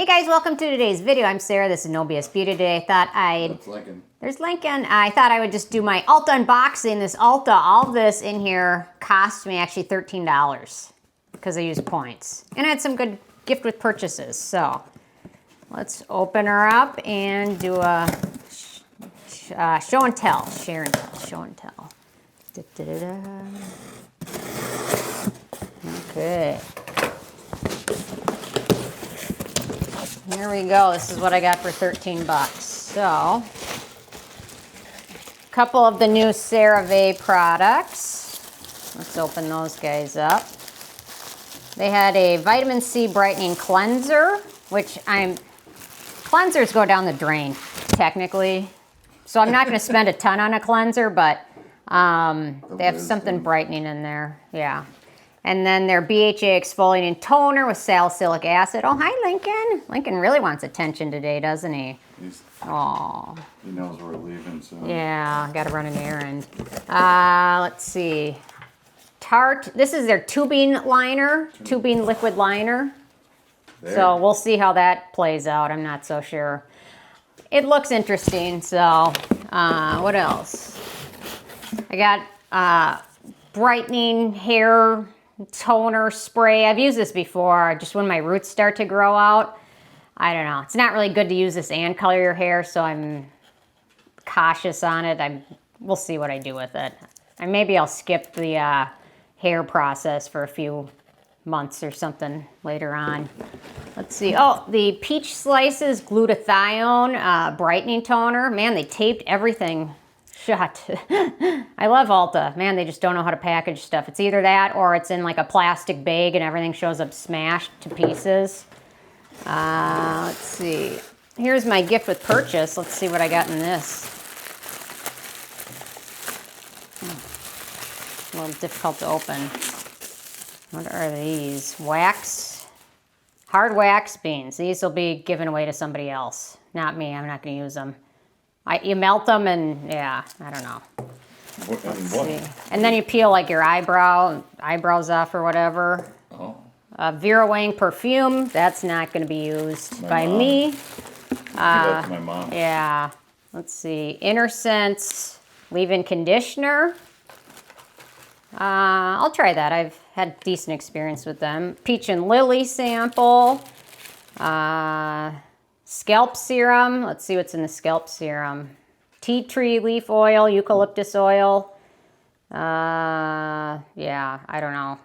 Hey guys, welcome to today's video. I'm Sarah, this is No BS Beauty today. I thought That's Lincoln. There's Lincoln. I thought I would just do my Ulta unboxing. This Ulta, all this in here cost me actually $13 because I used points. And I had some good gift with purchases. So let's open her up and do a show and tell. Share and tell, show and tell. Okay. Here we go. This is what I got for 13 bucks. So, a couple of the new CeraVe products. Let's open those guys up. They had a vitamin C brightening cleanser, which cleansers go down the drain, technically. So I'm not going to spend a ton on a cleanser, but they have something brightening in there. Yeah. And then their BHA exfoliating toner with salicylic acid. Oh, hi, Lincoln. Lincoln really wants attention today, doesn't he? Oh. He knows we're leaving soon. Yeah, got to run an errand. Let's see. Tarte. This is their tubing liner, tubing liquid liner. There. So we'll see how that plays out. I'm not so sure. It looks interesting. So what else? I got brightening hair toner spray. I've used this before, just when my roots start to grow out. I don't know. It's not really good to use this and color your hair, so I'm cautious on it. We'll see what I do with it. And maybe I'll skip the hair process for a few months or something later on. Let's see. Oh, the Peach Slices Glutathione brightening toner. Man, they taped everything shut. I love Ulta. Man, they just don't know how to package stuff. It's either that or it's in like a plastic bag and everything shows up smashed to pieces. Let's see. Here's my gift with purchase. Let's see what I got in this. A little difficult to open. What are these? Wax? Hard wax beans. These will be given away to somebody else. Not me. I'm not going to use them. You melt them and, yeah, I don't know. Let's see. And then you peel like your eyebrows off or whatever. Oh. Vera Wang perfume. That's not going to be used by me. That's my mom. Yeah. Let's see. Inner Sense leave-in conditioner. I'll try that. I've had decent experience with them. Peach and Lily sample. Scalp serum. Let's see what's in the scalp serum. Tea tree leaf oil, eucalyptus oil. Yeah, I don't know.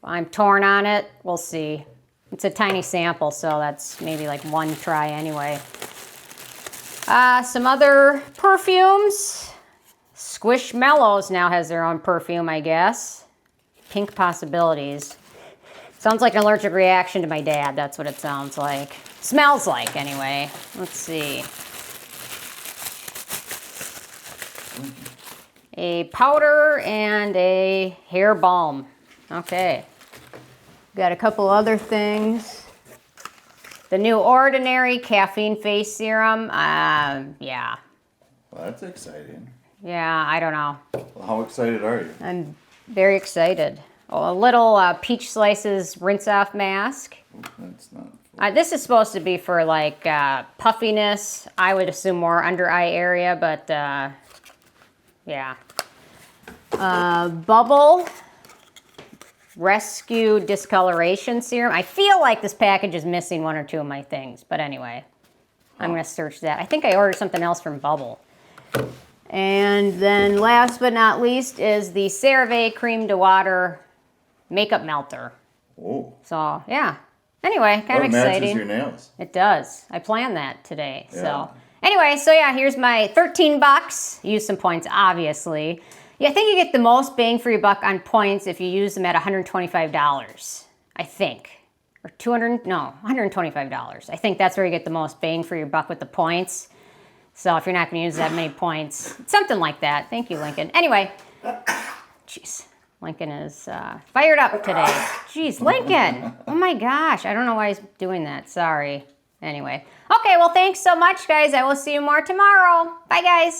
I'm torn on it. We'll see. It's a tiny sample, so that's maybe like one try anyway. Some other perfumes. Squishmallows now has their own perfume, I guess. Pink Possibilities. Sounds like an allergic reaction to my dad. That's what it sounds like. Smells like, anyway. Let's see. A powder and a hair balm. Okay. Got a couple other things. The new Ordinary Caffeine Face Serum. Yeah. Well, that's exciting. Yeah, I don't know. Well, how excited are you? I'm very excited. Oh, a little Peach Slices rinse-off mask. That's not... This is supposed to be for like puffiness. I would assume more under eye area, but yeah. Bubble Rescue Discoloration Serum. I feel like this package is missing one or two of my things, but anyway, I'm going to search that. I think I ordered something else from Bubble. And then last but not least is the CeraVe Cream to Water Makeup Melter. Oh. So, yeah. Anyway, kind of exciting. It matches your nails. It does. I planned that today. Yeah. So anyway, so yeah, here's my 13 bucks. Use some points, obviously. Yeah, I think you get the most bang for your buck on points if you use them at $125, I think. Or $125. I think that's where you get the most bang for your buck with the points. So if you're not going to use that many points, something like that. Thank you, Lincoln. Anyway, jeez. Lincoln is fired up today. Jeez, Lincoln. Oh my gosh. I don't know why he's doing that. Sorry. Anyway. Okay, well, thanks so much, guys. I will see you more tomorrow. Bye, guys.